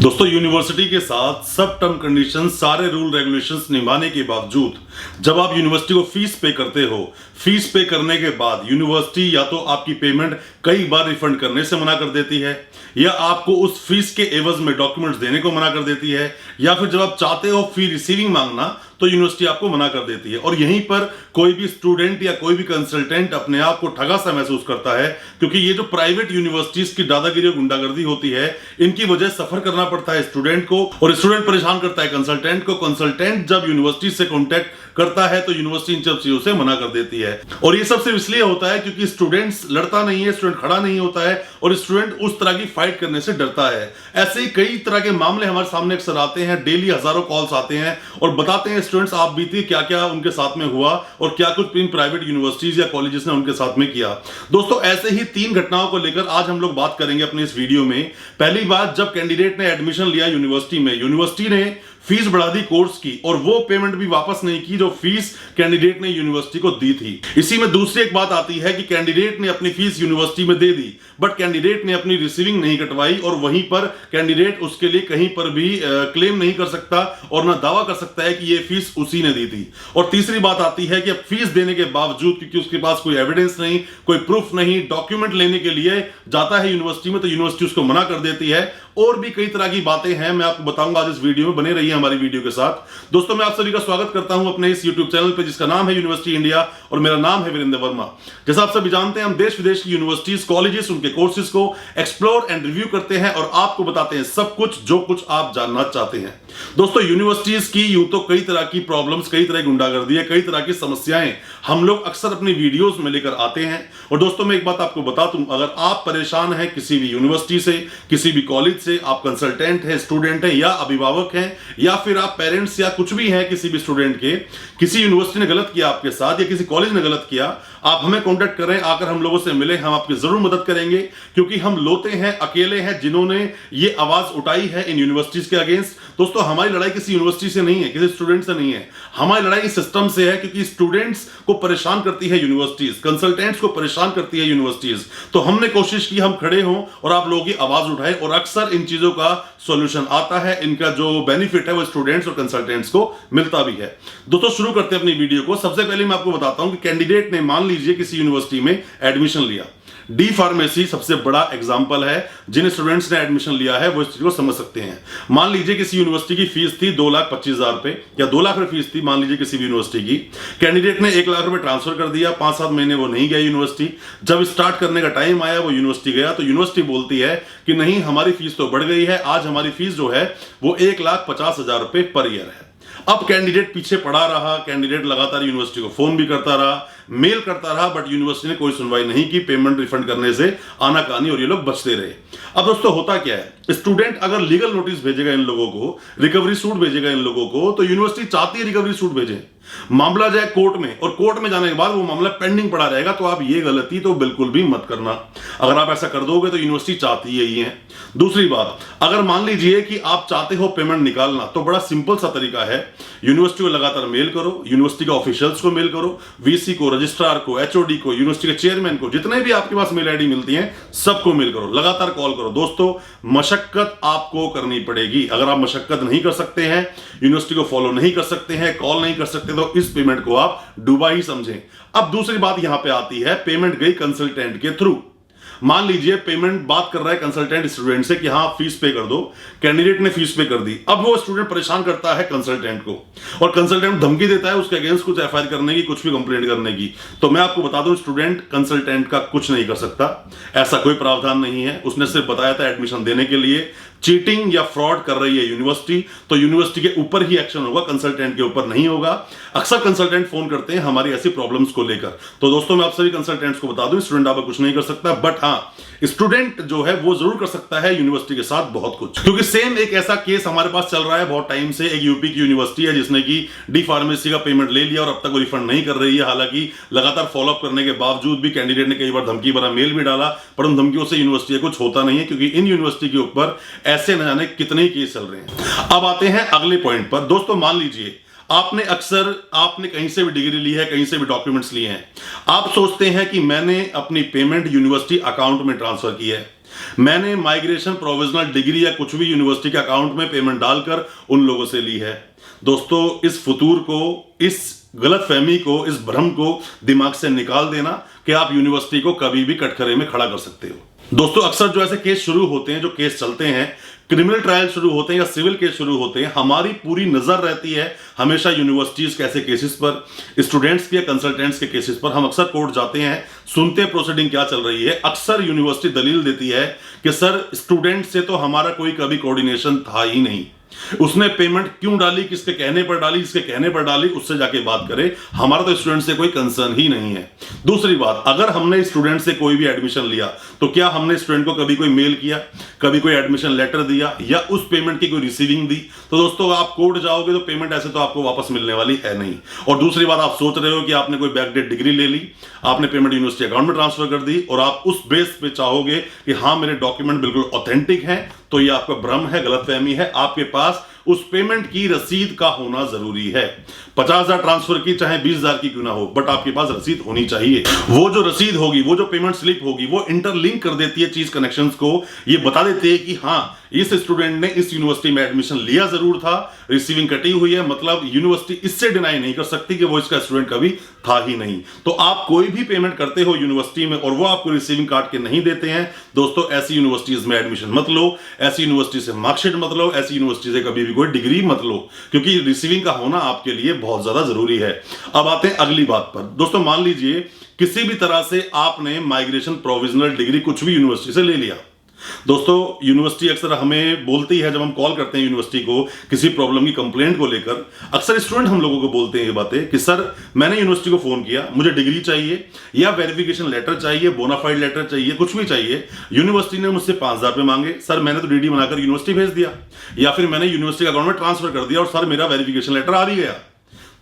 दोस्तों यूनिवर्सिटी के साथ सब टर्म कंडीशन सारे रूल रेगुलेशंस निभाने के बावजूद जब आप यूनिवर्सिटी को फीस पे करते हो, फीस पे करने के बाद यूनिवर्सिटी या तो आपकी पेमेंट कई बार रिफंड करने से मना कर देती है, या आपको उस फीस के एवज में डॉक्यूमेंट्स देने को मना कर देती है, या फिर जब आप चाहते हो फी रिसीविंग मांगना तो यूनिवर्सिटी आपको मना कर देती है। और यहीं पर कोई भी स्टूडेंट या कोई भी कंसल्टेंट अपने आप को ठगा सा महसूस करता है, क्योंकि ये जो प्राइवेट यूनिवर्सिटीज की दादागिरी और गुंडागर्दी होती है, इनकी वजह सफर करना पड़ता है स्टूडेंट को, और स्टूडेंट परेशान करता है कंसल्टेंट को। कंसल्टेंट जब यूनिवर्सिटी से कॉन्टेक्ट करता है तो यूनिवर्सिटी इन सब चीजों से मना कर देती है। और ये सब सिर्फ इसलिए होता है क्योंकि स्टूडेंट्स लड़ता नहीं है, स्टूडेंट खड़ा नहीं होता है, और स्टूडेंट उस तरह की फाइट करने से डरता है। ऐसे ही कई तरह के मामले हमारे सामने अक्सर आते हैं, डेली हजारों कॉल्स आते हैं और बताते हैं स्टूडेंट्स आप बीती क्या क्या उनके साथ में हुआ और क्या कुछ इन प्राइवेट यूनिवर्सिटीज या कॉलेजेस ने उनके साथ में किया। दोस्तों ऐसे ही 3 घटनाओं को लेकर आज हम लोग बात करेंगे अपने इस वीडियो में। पहली बात, जब कैंडिडेट ने एडमिशन लिया यूनिवर्सिटी में, यूनिवर्सिटी ने फीस बढ़ा दी कोर्स की और वो पेमेंट भी वापस नहीं की जो फीस कैंडिडेट ने यूनिवर्सिटी को दी थी। इसी में दूसरी एक बात आती है कि कैंडिडेट ने अपनी फीस यूनिवर्सिटी में दे दी, बट कैंडिडेट ने अपनी रिसीविंग नहीं कटवाई, और वहीं पर कैंडिडेट उसके लिए कहीं पर भी क्लेम नहीं कर सकता और ना दावा कर सकता है कि ये फीस उसी ने दी थी। और तीसरी बात आती है कि अब फीस देने के बावजूद, क्योंकि उसके पास कोई एविडेंस नहीं, कोई प्रूफ नहीं, डॉक्यूमेंट लेने के लिए जाता है यूनिवर्सिटी में तो यूनिवर्सिटी उसको मना कर देती है। और भी कई तरह की बातें हैं, मैं आपको बताऊंगा आज इस वीडियो में, बने रहिए हमारी वीडियो के साथ। दोस्तों मैं आप सभी का स्वागत करता हूं अपने इस YouTube चैनल पे जिसका नाम है यूनिवर्सिटी इंडिया, और मेरा नाम है वीरेंद्र वर्मा। जैसा आप सभी जानते हैं, हम देश विदेश की यूनिवर्सिटीज, कॉलेजेस, उनके कोर्सेज को एक्सप्लोर एंड रिव्यू करते हैं और आपको बताते हैं सब कुछ जो कुछ आप जानना चाहते हैं। दोस्तों यूनिवर्सिटीज की यूं तो कई तरह की प्रॉब्लम्स, कई तरह की गुंडागर्दी है, कई तरह की समस्याएं हम लोग अक्सर अपनी वीडियोस में लेकर आते हैं। और दोस्तों मैं एक बात आपको बता दूं, अगर आप परेशान हैं किसी भी यूनिवर्सिटी से, किसी भी कॉलेज से, आप कंसल्टेंट हैं, स्टूडेंट हैं या अभिभावक हैं, या फिर आप पेरेंट्स या कुछ भी हैं किसी भी स्टूडेंट के, किसी यूनिवर्सिटी ने गलत किया आपके साथ या किसी कॉलेज ने गलत किया, आप हमें कांटेक्ट करें, आकर हम लोगों से मिलें, हम आपकी जरूर मदद करेंगे। क्योंकि हम लोते हैं, अकेले हैं जिन्होंने ये आवाज उठाई है इन यूनिवर्सिटीज के अगेंस्ट। दोस्तों हमारी लड़ाई किसी यूनिवर्सिटी से नहीं है, किसी स्टूडेंट से नहीं है, हमारी लड़ाई इस सिस्टम से है, क्योंकि स्टूडेंट्स को परेशान करती है यूनिवर्सिटीज, कंसल्टेंट्स को परेशान करती है यूनिवर्सिटीज। तो हमने कोशिश की हम खड़े हों और आप लोगों की आवाज उठाएं, और अक्सर इन चीजों का सॉल्यूशन आता है, इनका जो बेनिफिट है वो स्टूडेंट्स और कंसल्टेंट्स को मिलता भी है। दोस्तों शुरू करते हैं अपनी वीडियो को। सबसे पहले मैं आपको बताता हूं कि कैंडिडेट ने मान लीजिए किसी यूनिवर्सिटी में एडमिशन लिया, डी फार्मेसी सबसे बड़ा एग्जांपल है, जिन स्टूडेंट्स ने एडमिशन लिया है वो इस चीज को समझ सकते हैं। मान लीजिए किसी यूनिवर्सिटी की फीस थी 2,25,000 रुपए या 2 लाख रुपए फीस थी मान लीजिए किसी भी यूनिवर्सिटी की। कैंडिडेट ने 1 लाख रुपए ट्रांसफर कर दिया, 5-7 महीने वो नहीं गया यूनिवर्सिटी। जब स्टार्ट करने का टाइम आया वो यूनिवर्सिटी गया तो यूनिवर्सिटी बोलती है कि नहीं हमारी फीस तो बढ़ गई है, आज हमारी फीस जो है वो 1,50,000 रुपए पर ईयर है। अब कैंडिडेट पीछे पड़ा रहा, कैंडिडेट लगातार यूनिवर्सिटी को फोन भी करता रहा, मेल करता रहा, बट यूनिवर्सिटी ने कोई सुनवाई नहीं की, पेमेंट रिफंड करने से आनाकानी, और ये लोग बचते रहे। अब दोस्तों होता क्या है, स्टूडेंट अगर लीगल नोटिस भेजेगा इन लोगों को, रिकवरी सूट भेजेगा इन लोगों को, तो यूनिवर्सिटी चाहती है रिकवरी सूट भेजे, मामला जाए कोर्ट में, और कोर्ट में जाने के बाद वो मामला पेंडिंग पड़ा रहेगा। तो आप ये गलती तो बिल्कुल भी मत करना। अगर आप ऐसा कर दोगे तो यूनिवर्सिटी चाहती है ही है। दूसरी बात, अगर मान लीजिए कि आप चाहते हो पेमेंट निकालना, तो बड़ा सिंपल सा तरीका है, यूनिवर्सिटी को लगातार मेल करो, यूनिवर्सिटी के ऑफिशियल्स को मेल करो, वीसी को, रजिस्ट्रार को, एचओडी को, यूनिवर्सिटी के चेयरमैन को, जितने भी आपके पास मेल आईडी मिलती हैं सबको मेल करो, लगातार कॉल करो। दोस्तों मशक्कत आपको करनी पड़ेगी। अगर आप मशक्कत नहीं कर सकते हैं, यूनिवर्सिटी को फॉलो नहीं कर सकते हैं, कॉल नहीं कर सकते, तो इस पेमेंट को आप डूबा ही समझें। अब दूसरी बात यहां पे आती है, पेमेंट गई कंसल्टेंट के थ्रू। मान लीजिए पेमेंट बात कर रहा है कंसल्टेंट स्टूडेंट से कि हाँ फीस पे कर दो, कैंडिडेट ने फीस पे कर दी। अब वो स्टूडेंट परेशान करता है कंसल्टेंट को, और कंसल्टेंट धमकी देता है उसके अगेंस्ट कुछ एफआईआर करने की, कुछ भी कंप्लेंट करने की। तो मैं आपको बता दूं, स्टूडेंट कंसल्टेंट का कुछ नहीं कर सकता, ऐसा कोई प्रावधान नहीं है। उसने सिर्फ बताया था एडमिशन देने के लिए। चीटिंग या फ्रॉड कर रही है यूनिवर्सिटी, तो यूनिवर्सिटी के ऊपर ही एक्शन होगा, कंसल्टेंट के ऊपर नहीं होगा। अक्सर कंसल्टेंट फोन करते हैं हमारी ऐसी प्रॉब्लम्स को लेकर। तो दोस्तों मैं आप सभी कंसल्टेंट्स को बता दूं, स्टूडेंट आपका कुछ नहीं कर सकता, बट हाँ स्टूडेंट जो है वो जरूर कर सकता है यूनिवर्सिटी के साथ बहुत कुछ। क्योंकि सेम एक ऐसा केस हमारे पास चल रहा है बहुत टाइम से। एक यूपी की यूनिवर्सिटी है जिसने की डी फार्मेसी का पेमेंट ले लिया और अब तक वो रिफंड नहीं कर रही है। हालांकि लगातार फॉलोअप करने के बावजूद भी कैंडिडेट ने कई बार धमकी भरा मेल भी डाला, पर उन धमकियों से यूनिवर्सिटी को कुछ होता नहीं है, क्योंकि इन यूनिवर्सिटी के ऊपर ऐसे न जाने कितने केस चल रहे हैं। अब आते हैं अगले पॉइंट पर। दोस्तों मान लीजिए आपने कहीं से भी डिग्री ली है, कहीं से भी डॉक्यूमेंट्स लिए हैं, आप सोचते हैं कि मैंने अपनी पेमेंट यूनिवर्सिटी अकाउंट में ट्रांसफर की है, मैंने माइग्रेशन प्रोविजनल डिग्री या कुछ भी यूनिवर्सिटी के अकाउंट में पेमेंट डालकर उन लोगों से ली है। दोस्तों, इस फतूर को, इस गलतफहमी को, इस भ्रम को दिमाग से निकाल देना कि आप यूनिवर्सिटी को कभी भी कटघरे में खड़ा कर सकते हो। दोस्तों, अक्सर जो ऐसे केस शुरू होते हैं, जो केस चलते हैं, क्रिमिनल ट्रायल शुरू होते हैं या सिविल केस शुरू होते हैं, हमारी पूरी नजर रहती है हमेशा यूनिवर्सिटीज के ऐसे केसेस पर, स्टूडेंट्स के, कंसल्टेंट्स के केसेस पर। हम अक्सर कोर्ट जाते हैं, सुनते हैं प्रोसीडिंग क्या चल रही है। अक्सर यूनिवर्सिटी दलील देती है कि सर, स्टूडेंट से तो हमारा कोई कभी कोऑर्डिनेशन था ही नहीं, उसने पेमेंट क्यों डाली, किसके कहने पर डाली, जिसके कहने पर डाली, उससे जाके बात करे, हमारा तो स्टूडेंट से कोई कंसर्न ही नहीं है। दूसरी बात, अगर हमने स्टूडेंट से कोई भी एडमिशन लिया तो क्या हमने स्टूडेंट को कभी कोई मेल किया, कभी कोई एडमिशन लेटर दिया या उस पेमेंट की कोई रिसीविंग दी? तो दोस्तों, आप कोर्ट जाओगे तो पेमेंट ऐसे तो आपको वापस मिलने वाली है नहीं। और दूसरी बात, आप सोच रहे हो कि आपने कोई बैकडेट डिग्री ले ली, आपने पेमेंट यूनिवर्सिटी अकाउंट में ट्रांसफर कर दी और आप उस बेस पे चाहोगे कि हाँ, मेरे डॉक्यूमेंट बिल्कुल ऑथेंटिक हैं, तो ये आपका भ्रम है, गलतफहमी है। आपके पास उस पेमेंट की रसीद का होना जरूरी है। 50,000 ट्रांसफर की, चाहे 20,000 की क्यों ना हो, बट आपके पास रसीद होनी चाहिए। वो जो रसीद होगी, वो जो पेमेंट स्लिप होगी, वो इंटरलिंक कर देती है चीज कनेक्शंस को। ये बता देती है कि हाँ, इस स्टूडेंट ने इस यूनिवर्सिटी में एडमिशन लिया जरूर था, रिसीविंग कटी हुई है, मतलब यूनिवर्सिटी इससे डिनाई नहीं कर सकती कि वो इसका स्टूडेंट कभी था ही नहीं। तो आप कोई भी पेमेंट करते हो यूनिवर्सिटी में और वो आपको रिसीविंग काट के नहीं देते हैं, दोस्तों, ऐसी यूनिवर्सिटीज में एडमिशन मत लो, ऐसी यूनिवर्सिटी से मार्कशीट मत लो, ऐसी यूनिवर्सिटी से कभी भी कोई डिग्री मत लो, क्योंकि रिसीविंग का होना आपके लिए बहुत ज्यादा जरूरी है। अब आते हैं अगली बात पर। दोस्तों, मान लीजिए किसी भी तरह से आपने माइग्रेशन प्रोविजनल डिग्री कुछ भी यूनिवर्सिटी से ले लिया। दोस्तों, यूनिवर्सिटी अक्सर हमें बोलती है, जब हम कॉल करते हैं यूनिवर्सिटी को किसी प्रॉब्लम की कंप्लेंट को लेकर, अक्सर स्टूडेंट हम लोगों को बोलते हैं ये बातें कि सर, मैंने यूनिवर्सिटी को फोन किया, मुझे डिग्री चाहिए या वेरिफिकेशन लेटर चाहिए, बोनाफाइड लेटर चाहिए, कुछ भी चाहिए, यूनिवर्सिटी ने मुझसे 5,000 रुपए मांगे, सर मैंने तो डीडी बनाकर यूनिवर्सिटी भेज दिया, या फिर मैंने यूनिवर्सिटी अकाउंट में ट्रांसफर कर दिया और सर मेरा वेरिफिकेशन लेटर आ भी गया।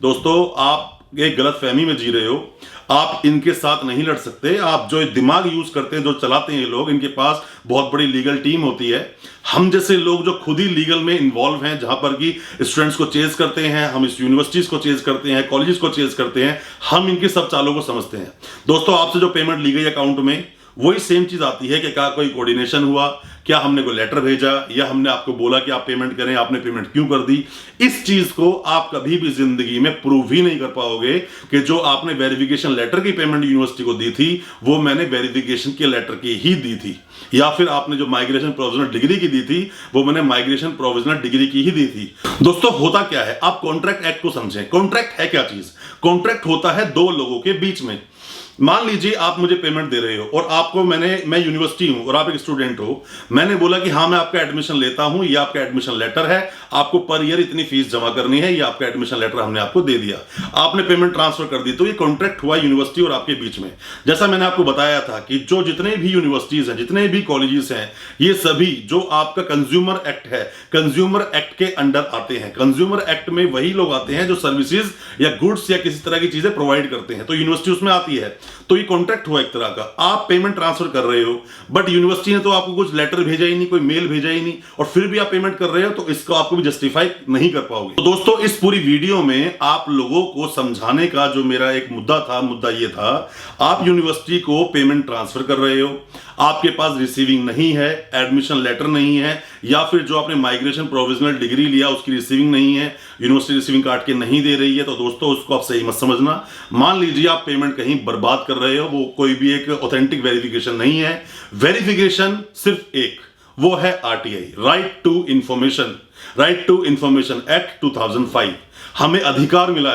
दोस्तों, आप एक गलतफहमी में जी रहे हो। आप इनके साथ नहीं लड़ सकते। आप जो दिमाग यूज करते हैं, जो चलाते हैं ये लोग, इनके पास बहुत बड़ी लीगल टीम होती है। हम जैसे लोग जो खुद ही लीगल में इन्वॉल्व हैं, जहां पर कि स्टूडेंट्स को चेज करते हैं, हम इस यूनिवर्सिटीज को चेज करते हैं, कॉलेजेस को चेज करते हैं, हम इनके सब चालों को समझते हैं। दोस्तों, आपसे जो पेमेंट ली गई अकाउंट में, वही सेम चीज आती है कि क्या कोई कोऑर्डिनेशन हुआ, क्या हमने कोई लेटर भेजा, या हमने आपको बोला कि आप पेमेंट करें, आपने पेमेंट क्यों कर दी। इस चीज को आप कभी भी जिंदगी में प्रूव ही नहीं कर पाओगे कि जो आपने वेरिफिकेशन लेटर की पेमेंट यूनिवर्सिटी को दी थी, वो मैंने वेरिफिकेशन के लेटर की ही दी थी, या फिर आपने जो माइग्रेशन प्रोविजनल डिग्री की दी थी, वो मैंने माइग्रेशन प्रोविजनल डिग्री की ही दी थी। दोस्तों, होता क्या है, आप कॉन्ट्रैक्ट एक्ट को समझें। कॉन्ट्रैक्ट है क्या चीज? कॉन्ट्रैक्ट होता है दो लोगों के बीच में। मान लीजिए आप मुझे पेमेंट दे रहे हो और आपको मैं यूनिवर्सिटी हूं और आप एक स्टूडेंट हो, मैंने बोला कि हाँ, मैं आपका एडमिशन लेता हूं, ये आपका एडमिशन लेटर है, आपको पर ईयर इतनी फीस जमा करनी है, ये आपका एडमिशन लेटर हमने आपको दे दिया, आपने पेमेंट ट्रांसफर कर दी। तो ये कॉन्ट्रैक्ट हुआ यूनिवर्सिटी और आपके बीच में। जैसा मैंने आपको बताया था कि जो जितने भी यूनिवर्सिटीज हैं, जितने भी कॉलेजेस हैं, ये सभी जो आपका कंज्यूमर एक्ट है, कंज्यूमर एक्ट के अंडर आते हैं। कंज्यूमर एक्ट में वही लोग आते हैं जो सर्विसेज या गुड्स या किसी तरह की चीजें प्रोवाइड करते हैं, तो यूनिवर्सिटी उसमें आती है। तो ये कॉन्ट्रैक्ट हुआ एक तरह का। आप पेमेंट ट्रांसफर कर रहे हो, बट यूनिवर्सिटी ने तो आपको कुछ लेटर भेजा ही नहीं, कोई मेल भेजा ही नहीं, और फिर भी आप पेमेंट कर रहे हो, तो इसको आपको भी जस्टिफाई नहीं कर पाओगे। तो दोस्तों, इस पूरी वीडियो में आप लोगों को समझाने का जो मेरा एक मुद्दा ये था, आप यूनिवर्सिटी को पेमेंट ट्रांसफर कर रहे हो, आपके पास रिसीविंग नहीं है, एडमिशन लेटर नहीं है, या फिर जो आपने माइग्रेशन प्रोविजनल डिग्री लिया उसकी रिसीविंग नहीं है, यूनिवर्सिटी रिसीविंग काट के नहीं दे रही है, तो दोस्तों उसको आप सही मत समझना। मान लीजिए आप पेमेंट कहीं बर्बाद कर रहे हो, वो कोई भी एक ऑथेंटिक वेरिफिकेशन नहीं है। वेरिफिकेशन सिर्फ एक, वो है RTI, right to information act 2005। हमें अधिकार मिला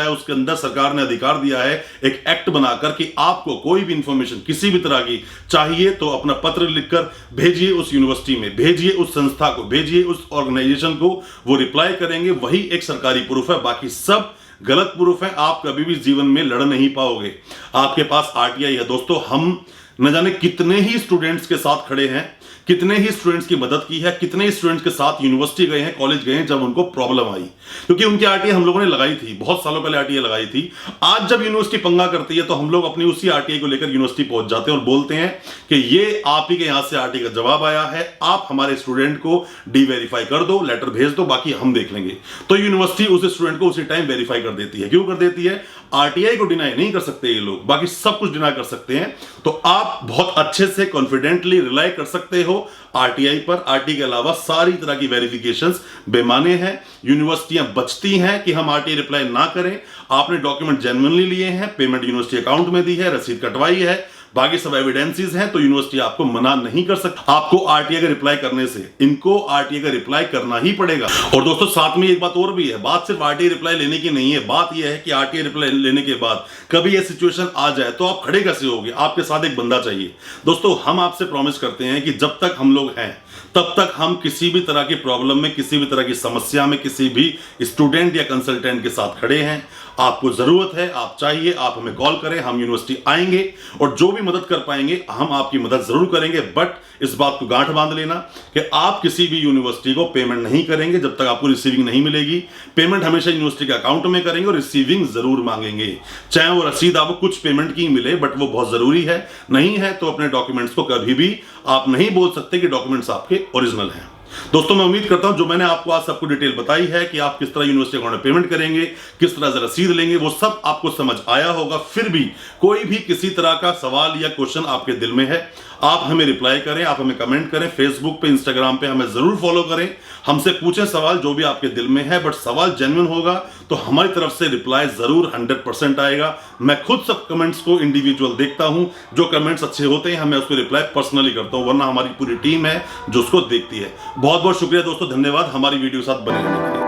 है, उसके अंदर सरकार ने अधिकार दिया है एक एक्ट बनाकर कि आपको कोई भी इंफॉर्मेशन किसी भी तरह की चाहिए तो अपना पत्र लिखकर भेजिए उस यूनिवर्सिटी में, भेजिए उस संस्था को, भेजिए उस ऑर्गेनाइजेशन को, वो रिप्लाई करेंगे। वही एक सरकारी प्रूफ है, बाकी सब गलत प्रूफ है। आप कभी भी जीवन में लड़ नहीं पाओगे। आपके पास आरटीआई है। दोस्तों, हम न जाने कितने ही स्टूडेंट्स के साथ खड़े हैं, कितने ही स्टूडेंट्स की मदद की है, कितने ही स्टूडेंट्स के साथ यूनिवर्सिटी गए हैं, कॉलेज गए हैं जब उनको प्रॉब्लम आई, क्योंकि उनकी आरटीआई हम लोगों ने लगाई थी, बहुत सालों पहले आरटीआई लगाई थी। आज जब यूनिवर्सिटी पंगा करती है तो हम लोग अपनी उसी आरटीआई को लेकर यूनिवर्सिटी पहुंच जाते हैं और बोलते हैं कि ये आप ही के यहां से आरटीआई का जवाब आया है, आप हमारे स्टूडेंट को डीवेरीफाई कर दो, लेटर भेज दो, बाकी हम देख लेंगे। तो यूनिवर्सिटी उस स्टूडेंट को उसी टाइम वेरीफाई कर देती है। क्यों कर देती है? आरटीआई को डिनाई नहीं कर सकते ये लोग, बाकी सब कुछ डिनाई कर सकते हैं। तो आप बहुत अच्छे से कॉन्फिडेंटली रिलाई कर सकते हो आरटीआई पर। आरटीआई के अलावा सारी तरह की वेरिफिकेशंस बेमाने हैं। यूनिवर्सिटियां बचती हैं कि हम आरटीआई रिप्लाई ना करें। आपने डॉक्यूमेंट जेन्युइनली लिए हैं, पेमेंट यूनिवर्सिटी अकाउंट में दी है, रसीद कटवाई है, बाकी सब एविडेंसेस हैं, तो यूनिवर्सिटी आपको मना नहीं कर सकती आपको आरटीआई का रिप्लाई करने से। इनको आरटीआई का रिप्लाई करना ही पड़ेगा। और दोस्तों साथ में एक बात और भी है, बात सिर्फ आरटीआई रिप्लाई लेने की नहीं है, बात यह है कि आरटीआई रिप्लाई लेने के बाद कभी यह सिचुएशन आ जाए तो आप खड़े कैसे होगे? आपके साथ एक बंदा चाहिए। दोस्तों हम आपसे प्रॉमिस करते हैं कि जब तक हम लोग हैं तब तक हम किसी भी तरह की प्रॉब्लम में, किसी भी तरह की समस्या में, किसी भी स्टूडेंट या कंसल्टेंट के साथ खड़े हैं। आपको जरूरत है, आप चाहिए, आप हमें कॉल करें, हम यूनिवर्सिटी आएंगे और जो भी मदद कर पाएंगे हम आपकी मदद जरूर करेंगे। बट इस बात को गांठ बांध लेना कि आप किसी भी यूनिवर्सिटी को पेमेंट नहीं करेंगे जब तक आपको रिसीविंग नहीं मिलेगी। पेमेंट हमेशा यूनिवर्सिटी के अकाउंट में करेंगे और रिसीविंग जरूर मांगेंगे, चाहे वो रसीद आपको कुछ पेमेंट की मिले, बट वो बहुत जरूरी है। नहीं है तो अपने डॉक्यूमेंट्स को कभी भी आप नहीं बोल सकते कि डॉक्यूमेंट्स आपके ओरिजिनल हैं। दोस्तों मैं उम्मीद करता हूं जो मैंने आपको आज सबको डिटेल बताई है कि आप किस तरह यूनिवर्सिटी अकाउंट में पेमेंट करेंगे, किस तरह से रसीद लेंगे, वो सब आपको समझ आया होगा। फिर भी कोई भी किसी तरह का सवाल या क्वेश्चन आपके दिल में है, आप हमें रिप्लाई करें, आप हमें कमेंट करें, फेसबुक पे, इंस्टाग्राम पे हमें जरूर फॉलो करें, हमसे पूछें सवाल जो भी आपके दिल में है। बट सवाल जेन्युइन होगा तो हमारी तरफ से रिप्लाई जरूर 100% आएगा। मैं खुद सब कमेंट्स को इंडिविजुअल देखता हूं, जो कमेंट्स अच्छे होते हैं मैं उसको रिप्लाई पर्सनली करता हूं, वरना हमारी पूरी टीम है जो उसको देखती है। बहुत बहुत शुक्रिया दोस्तों, धन्यवाद हमारी वीडियो के साथ बने रहने के लिए।